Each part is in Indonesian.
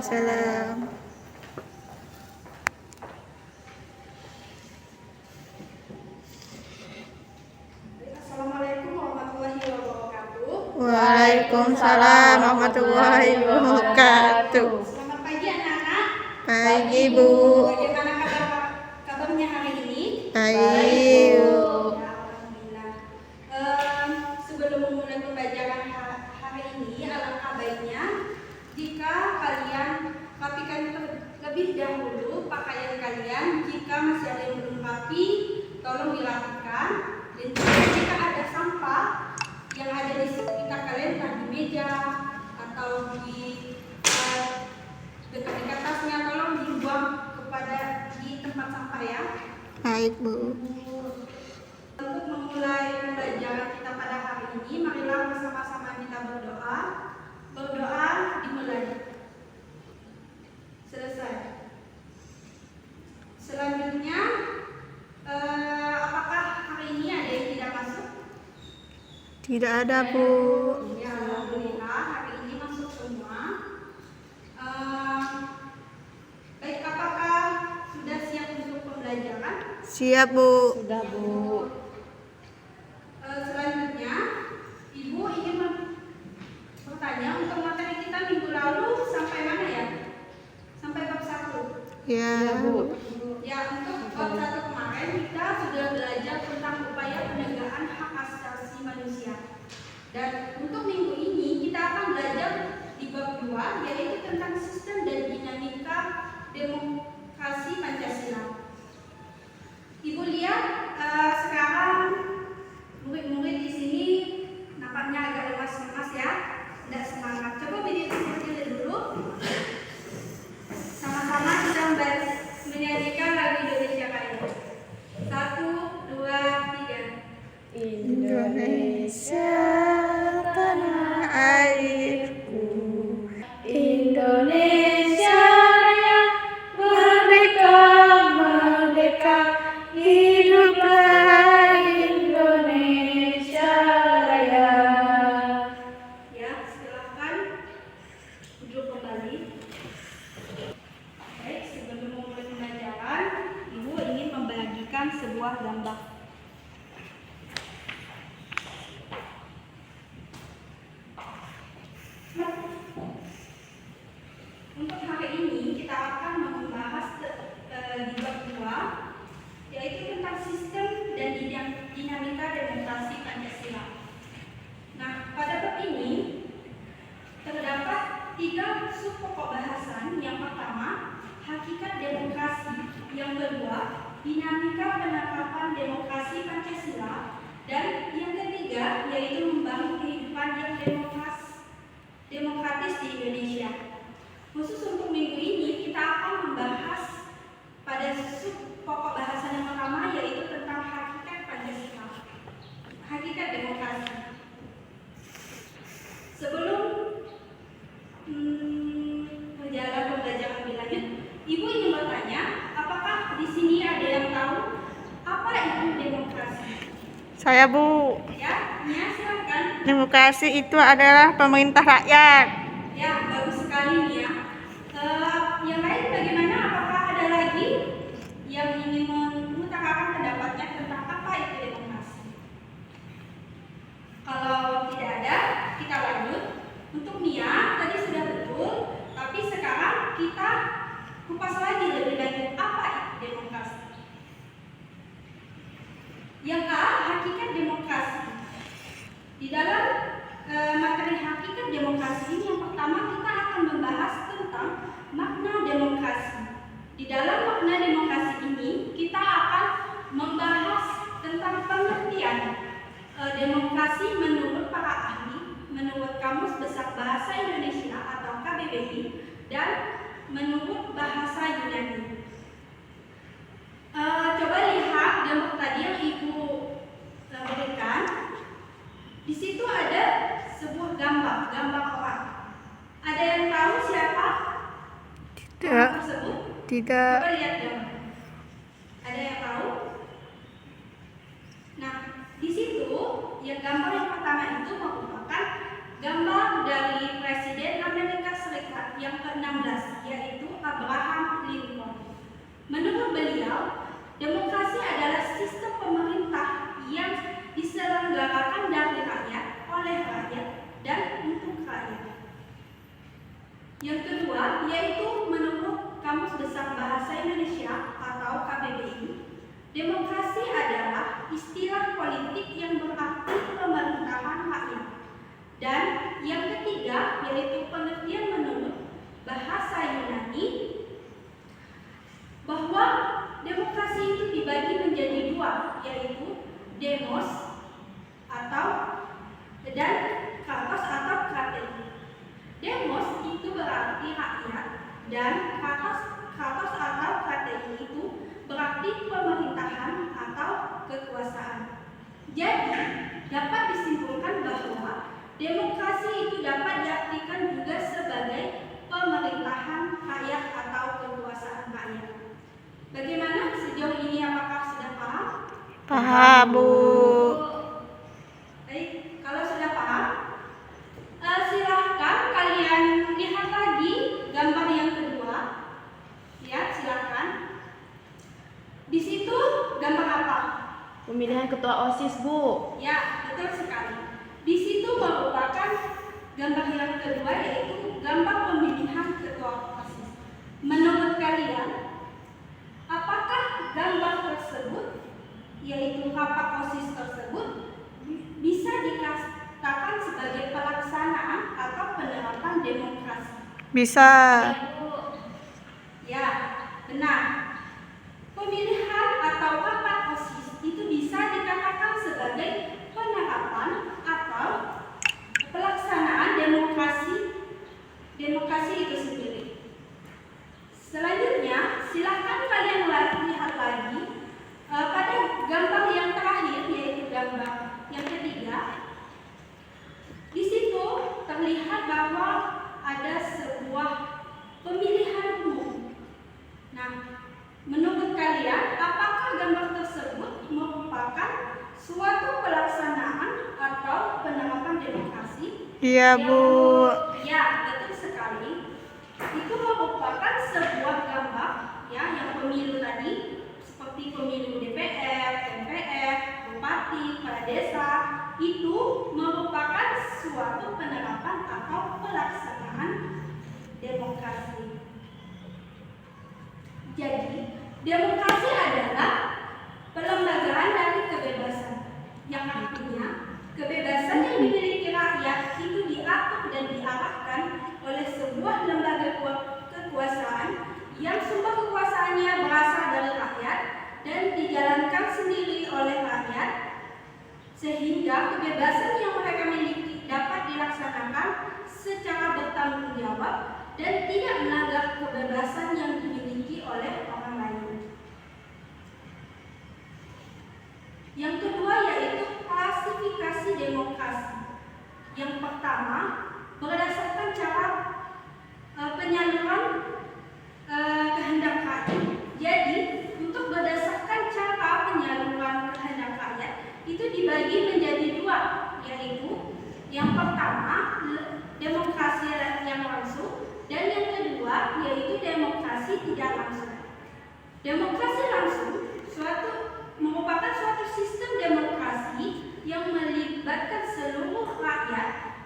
Salam. Assalamualaikum warahmatullahi wabarakatuh. Waalaikumsalam warahmatullahi wabarakatuh. Selamat pagi anak-anak. Pagi Bu. Bagaimana kabarnya hari ini? Baik Bu. Ya, alhamdulillah. Sebelum memulai pembelajaran hari ini, alangkah baiknya jika kalian rapikan terlebih dahulu pakaian kalian. Jika masih ada yang belum rapi, tolong dirapikan. Dan jika ada sampah yang ada di sekitar kalian, entah di meja atau di dekat-dekat tasnya, tolong dibuang di tempat sampah ya. Baik Bu. Untuk memulai pembelajaran kita pada hari ini, marilah bersama-sama kita berdoa. Berdoa dimulai. Selesai. Selanjutnya, apakah hari ini ada yang tidak masuk? Tidak ada Bu. Ya, alhamdulillah hari ini masuk semua. Baik, apakah sudah siap untuk pembelajaran? Siap Bu. Sudah Bu. Selanjutnya, Ibu ingin bertanya untuk materi kita minggu lalu sampai mana ya? Sampai bab 1. Ya Bu. Ya, untuk bab 1 kemarin kita sudah belajar tentang upaya penegakan hak asasi manusia. Dan untuk minggu ini kita akan belajar di bab 2, yaitu tentang sistem dan dinamika demokrasi Pancasila. Ibu lihat sekarang murid-murid di sini nampaknya agak lemas-lemas ya, tidak semangat. Coba berdiri seperti dulu. Sama-sama kita menyanyikan lagu Indonesia Raya. 1, 2, 3. Indonesia tanah airku, Indonesia Raya, merdeka, merdeka, hiduplah Indonesia Raya. Ya, silakan duduk kembali. Baik, sebelum memulai pembelajaran, Ibu ingin membagikan sebuah gambar. Untuk hari ini kita akan membahas di bab 2, yaitu tentang sistem dan dinamika demokrasi Pancasila. Nah, pada bab ini terdapat 3 sub pokok bahasan. Yang pertama, hakikat demokrasi. Yang kedua, dinamika penerapan demokrasi Pancasila. Dan yang ketiga, yaitu membangun kehidupan yang demokratis di Indonesia. Khusus untuk minggu ini kita akan membahas pada sub pokok bahasan yang pertama, yaitu tentang hakikat Pancasila, hakikat demokrasi. Sebelum berjalan pembelajaran lebih lanjut, Ibu ingin bertanya, apakah di sini ada yang tahu apa itu demokrasi? saya Bu. Ya, silakan. Demokrasi itu adalah pemerintah rakyat. Ya, bagus sekali nih ya. Yang lain bagaimana? Apakah ada lagi yang ingin mengutarakan pendapatnya tentang apa itu demokrasi? Kalau tidak ada, kita lanjut. Untuk Nia, tadi sudah betul, tapi sekarang kita kupas lagi lebih lanjut apa itu demokrasi. Yang A, hakikat demokrasi. Di dalam materi hakikat demokrasi ini, yang pertama kita akan membahas tentang makna demokrasi. Di dalam makna demokrasi ini kita akan membahas tentang pengertian demokrasi menurut para ahli, menurut Kamus Besar Bahasa Indonesia atau KBBI, dan menurut bahasa Yunani. Coba lihat gambar tadi yang Ibu berikan. Di situ ada sebuah gambar orang. Ada yang tahu siapa Tidak. orang tersebut? Tidak. Coba lihat gambar. Ada yang tahu? Nah, di situ yang gambar yang pertama itu merupakan gambar dari Presiden Amerika Serikat yang ke-16. dan kratos atau strategi. Demos itu berarti rakyat dan kratos atau strategi itu berarti pemerintahan atau kekuasaan. Jadi, dapat disimpulkan bahwa demokrasi itu dapat diartikan juga sebagai pemerintahan rakyat atau kekuasaan rakyat. Bagaimana sejauh ini, apakah sudah paham? Paham, Bu. Baik, kalau sudah paham, silahkan kalian lihat lagi gambar yang kedua. Lihat, silakan. Di situ gambar apa? Pemilihan ketua OSIS, Bu. Ya, betul sekali. Di situ merupakan gambar yang kedua, yaitu gambar pemilihan ketua OSIS. Menurut kalian, apakah gambar tersebut, yaitu rapat OSIS tersebut, bisa dikatakan sebagai pelaksanaan atau penerapan demokrasi? Bisa. Ya, benar. Pemilihan atau rapat OSIS itu bisa dikatakan sebagai penerapan atau pelaksanaan demokrasi itu sendiri. Selanjutnya, silakan kalian lihat lagi pada gambar yang terakhir, yaitu gambar yang ketiga. Di situ terlihat bahwa ada sebuah pemilihan umum. Nah, menurut kalian, apakah gambar tersebut merupakan suatu pelaksanaan atau penerapan demokrasi? Iya, Bu. Ya, betul sekali. Itu merupakan sebuah gambar, ya, yang pemilu tadi, seperti pemilu DPR, MPR, bupati, kepala desa, itu merupakan suatu penerapan atau pelaksanaan demokrasi. Jadi, demokrasi adalah pelembagaan dari kebebasan, yang artinya kebebasan yang dimiliki rakyat itu diatur dan diarahkan oleh sebuah lembaga kekuasaan yang sumber kekuasaannya berasal dari rakyat dan dijalankan sendiri oleh rakyat, sehingga kebebasan yang mereka miliki dapat dilaksanakan secara bertanggung jawab dan tidak melanggar kebebasan yang dimiliki oleh orang lain. Yang kedua yaitu klasifikasi demokrasi. Yang pertama, berdasarkan cara penyaluran kehendak rakyat. Jadi, untuk berdasarkan cara penyaluran kehendak rakyat itu dibagi menjadi dua, yaitu yang pertama demokrasi yang langsung dan yang kedua yaitu demokrasi tidak langsung. Demokrasi langsung merupakan suatu sistem demokrasi yang melibatkan seluruh rakyat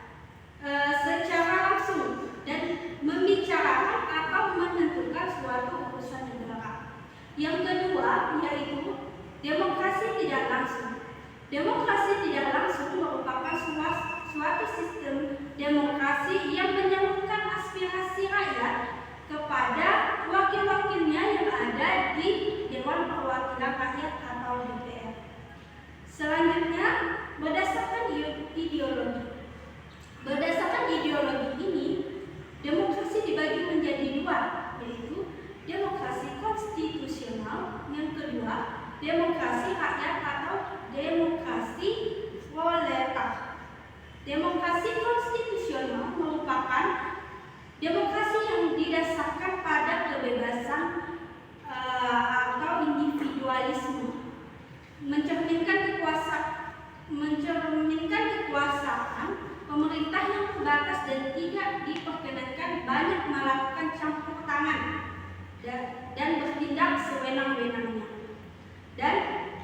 secara langsung dan membicarakan atau menentukan suatu urusan negara. Yang kedua yaitu demokrasi tidak langsung. Demokrasi tidak langsung merupakan suatu sistem demokrasi yang menyalurkan aspirasi rakyat kepada wakil-wakilnya yang ada di Dewan Perwakilan Rakyat atau DPR. Selanjutnya, berdasarkan ideologi. Berdasarkan ideologi ini, demokrasi dibagi menjadi dua, yaitu demokrasi konstitusional, yang kedua demokrasi rakyat atau demokrasi proletar. Demokrasi konstitusional merupakan demokrasi yang didasarkan pada kebebasan atau individualisme, mencerminkan kekuasaan pemerintah yang terbatas dan tidak diperkenankan banyak melakukan campur tangan dan bertindak sewenang-wenangnya. Dan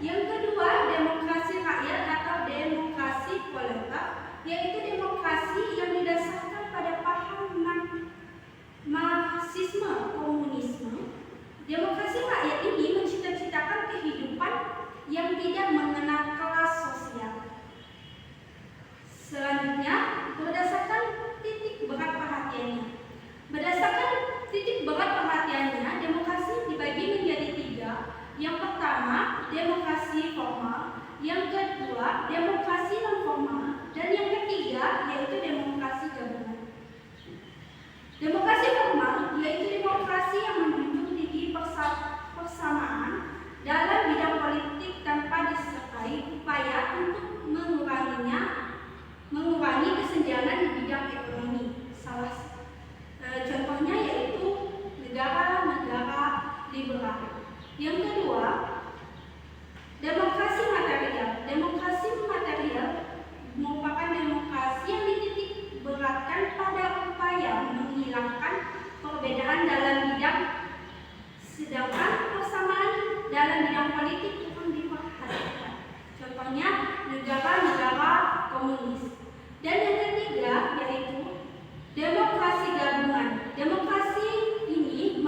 yang kedua, demokrasi rakyat atau demokrasi proletar, yaitu demokrasi yang didasarkan pada paham Marxisme komunisme. Demokrasi rakyat ini mencita-citakan kehidupan yang tidak mengenal kelas sosial. Selanjutnya, berdasarkan titik berat perhatiannya. Berdasarkan titik berat perhatiannya, demokrasi dibagi menjadi tiga. Yang pertama, demokrasi formal. Yang kedua, demokrasi non formal. Dan yang ketiga, Contohnya yaitu negara-negara liberal. Yang kedua, demokrasi material. Demokrasi material merupakan demokrasi yang dititik beratkan pada upaya menghilangkan perbedaan dalam bidang, sedangkan persamaan dalam bidang politik yang diperhatikan. Contohnya negara-negara komunis. Dan yang ketiga yaitu demokrasi gabungan. Demokrasi ini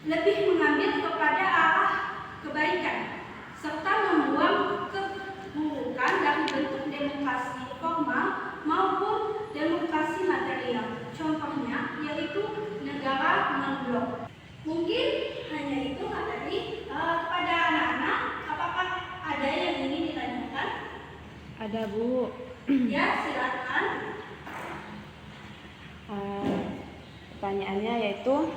lebih mengambil kepada arah kebaikan serta membuang keburukan dari bentuk demokrasi formal maupun demokrasi material. Contohnya yaitu negara non-blok. Mungkin hanya itu materi. Pada anak-anak, apakah ada yang ingin ditanyakan? Ada, Bu. Ya, silakan. Pertanyaannya yaitu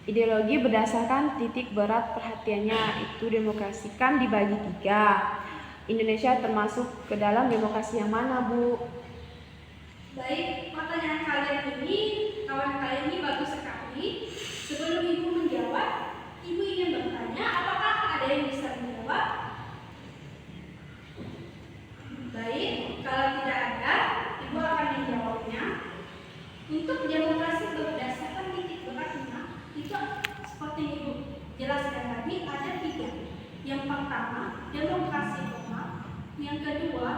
ideologi berdasarkan titik berat perhatiannya itu demokrasikan dibagi 3. Indonesia termasuk ke dalam demokrasi yang mana, Bu? Baik, pertanyaan kalian ini, kawan kalian ini bagus sekali. Sebelum Ibu menjawab, Ibu ingin bertanya, apakah ada yang bisa menjawab? Baik, kalau tidak ada, Ibu akan menjawabnya. Untuk demokrasi berdasarkan titik beratnya, itu seperti yang Ibu jelaskan tadi, ada 3. Yang pertama, demokrasi formal. Yang kedua,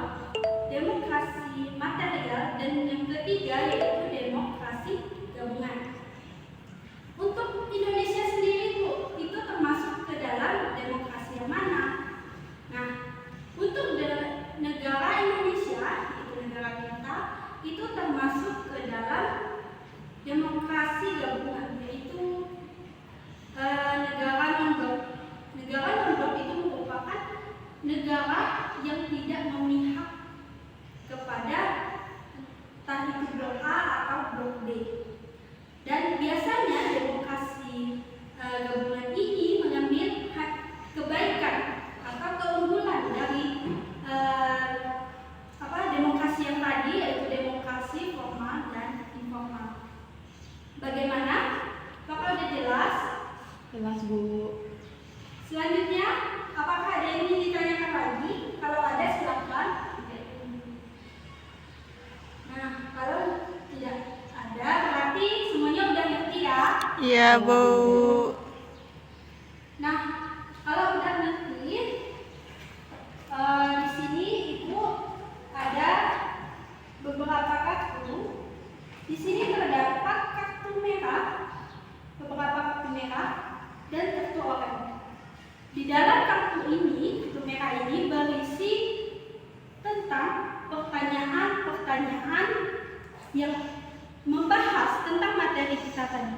demokrasi material. Dan yang ketiga yaitu demokrasi gabungan. Untuk Indonesia sendiri, Bu, itu termasuk ke dalam demokrasi yang mana? Nah, untuk negara Indonesia, itu negara kita, itu termasuk ke dalam demokrasi gabungan, yaitu negara non-blok. Negara non-blok itu merupakan negara yang tidak memihak kepada entah itu blok A atau blok B. Dan biasanya demokrasi gabungan ini mengambil kebaikan atau keunggulan dari demokrasi yang tadi, yaitu demokrasi formal dan informal. Bagaimana? Apakah sudah jelas? Jelas, Bu. Selanjutnya, apakah ada yang ingin ditanyakan lagi? Kalau ada, silakan. Nah, kalau tidak ada, berarti semuanya udah ngerti ya? Iya, Bu. Nah, kalau udah ngerti, di sini Ibu ada beberapa kartu. Di sini terdapat kartu merah, beberapa kartu merah dan kartu oranye. Di dalam kartu ini, kartu merah ini berisi tentang pertanyaan-pertanyaan yang membahas tentang materi kita tadi.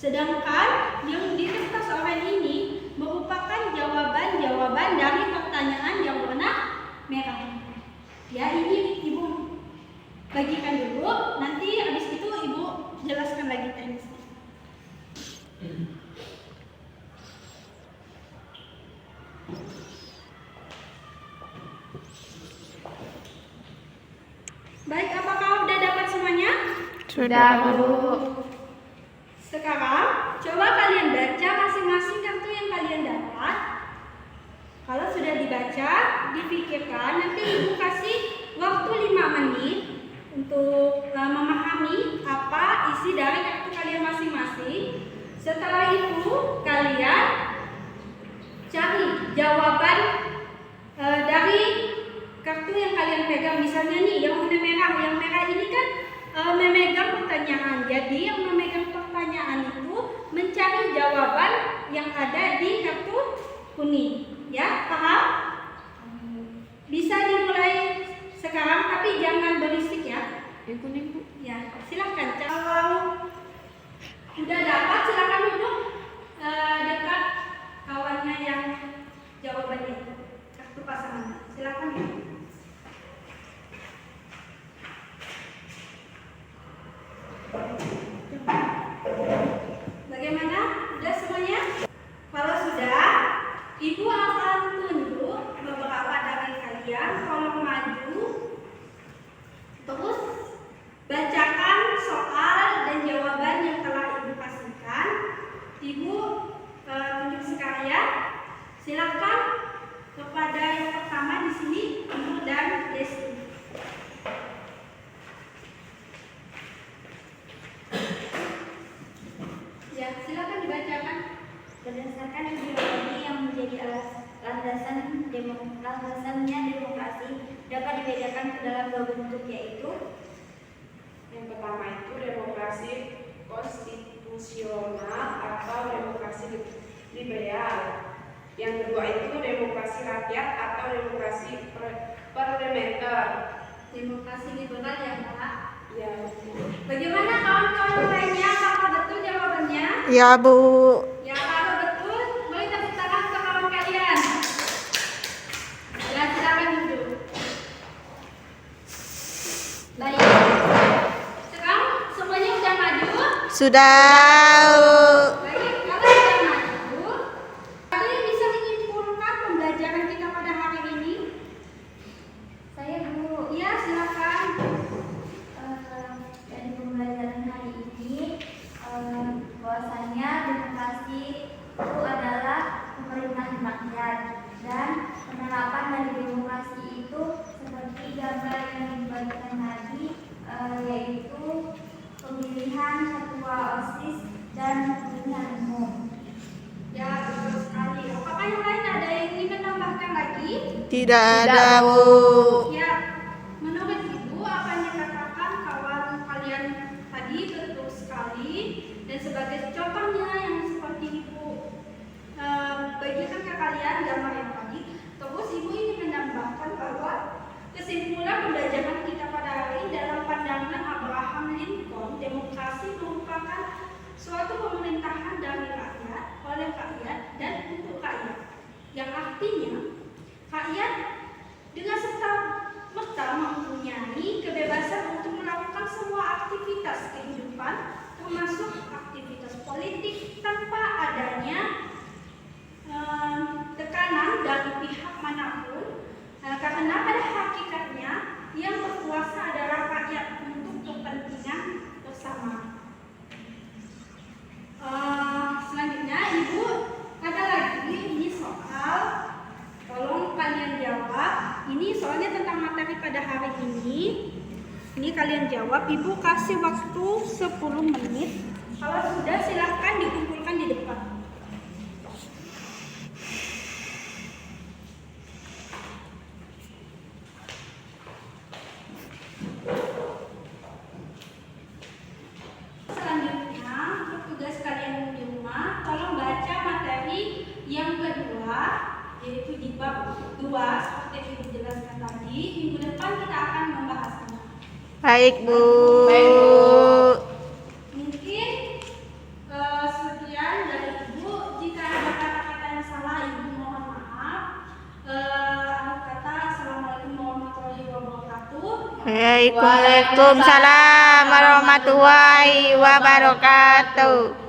Sedangkan yang di kertas oranye ini merupakan jawaban-jawaban dari pertanyaan yang warna merah. Ya, ini Ibu bagikan dulu, nanti habis itu Ibu jelaskan lagi teknisnya. Baik, apakah sudah dapat semuanya? Sudah, Bu. Sekarang coba kalian baca masing-masing kartu yang kalian dapat. Kalau sudah dibaca, dipikirkan, nanti Ibu kasih waktu 5 menit untuk memahami apa isi dari kartu kalian masing-masing. Setelah itu kalian cari jawaban dari kartu yang kalian pegang. Misalnya nih, yang warna merah, yang merah ini kan memegang pertanyaan. Jadi yang memegang pertanyaan itu mencari jawaban yang ada di kartu kuning. Ya, paham? Bisa dimulai sekarang, tapi jangan berisik ya. Yang kuning, Bu. Ya, silakan. Kalau udah dapat, silakan duduk dekat kawannya yang jawabannya itu, kartu pasangan. Silakan ya. Bagaimana? Sudah semuanya? Kalau sudah, Ibu akan tunjuk beberapa dari kalian, tolong maju, terus bacakan Silakan kepada yang pertama di sini, Ibu dan Desti. Ya, silakan dibacakan. Berdasarkan ideologi yang menjadi landasannya demokrasi dapat dibedakan ke dalam dua bentuk, yaitu Yang pertama itu demokrasi konstitusional atau demokrasi liberal. Yang kedua itu demokrasi rakyat atau demokrasi parlementer. Demokrasi liberal ya, Pak. Ya. Bagaimana kawan-kawan lainnya? Apakah betul jawabannya? Ya, Bu. Ya, kalau betul, boleh tepuk tangan ke kawan kalian. Ya, silakan duduk. Baik. Sekarang semuanya sudah maju. Sudah. Baik, kalau sudah maju, ada yang bisa menyimpulkan pembelajaran kita pada hari ini? saya Bu. Iya, silakan. Dari pembelajaran hari ini bahwasanya demokrasi itu adalah pemerintahan rakyat, dan penerapan dari demokrasi itu seperti gambar yang dibagikan tadi, yaitu pemilihan ketua OSIS dan pemilihan umum. Ya, betul sekali. Apakah yang lain ada yang ingin menambahkan lagi? Tidak ada, Bu. Ya, menurut Ibu apa yang dikatakan kawan kalian tadi betul sekali, dan sebagai contohnya yang seperti Ibu bagikan ke kalian gambar yang tadi. Terus Ibu ingin menambahkan bahwa kesimpulan pembelajaran kita pada hari ini dalam pandangan Abraham Lincoln, demokrasi merupakan suatu pemerintahan dari rakyat, oleh rakyat, dan untuk rakyat. Yang artinya rakyat dengan serta-merta mempunyai kebebasan untuk melakukan semua aktivitas kehidupan, termasuk aktivitas politik, tanpa adanya tekanan dari pihak manapun, karena pada hakikatnya yang berkuasa adalah rakyat untuk kepentingan bersama. Selanjutnya Ibu ada lagi ini soal, tolong kalian jawab. Ini soalnya tentang materi pada hari ini. Ini kalian jawab. Ibu kasih waktu 10 menit. Kalau sudah silahkan dikumpulkan di depan. Selanjutnya, untuk tugas kalian di rumah, tolong baca materi yang kedua, yaitu di bab 2, seperti yang Ibu jelaskan tadi. Minggu depan kita akan membahasnya. Baik, Bu. Baik, Bu. Mungkin sekian dari Ibu. Jika ada kata-kata yang salah, Ibu mohon maaf. Akhir kata, Assalamualaikum warahmatullahi wabarakatuh. Waalaikumsalam warahmatullahi wabarakatuh.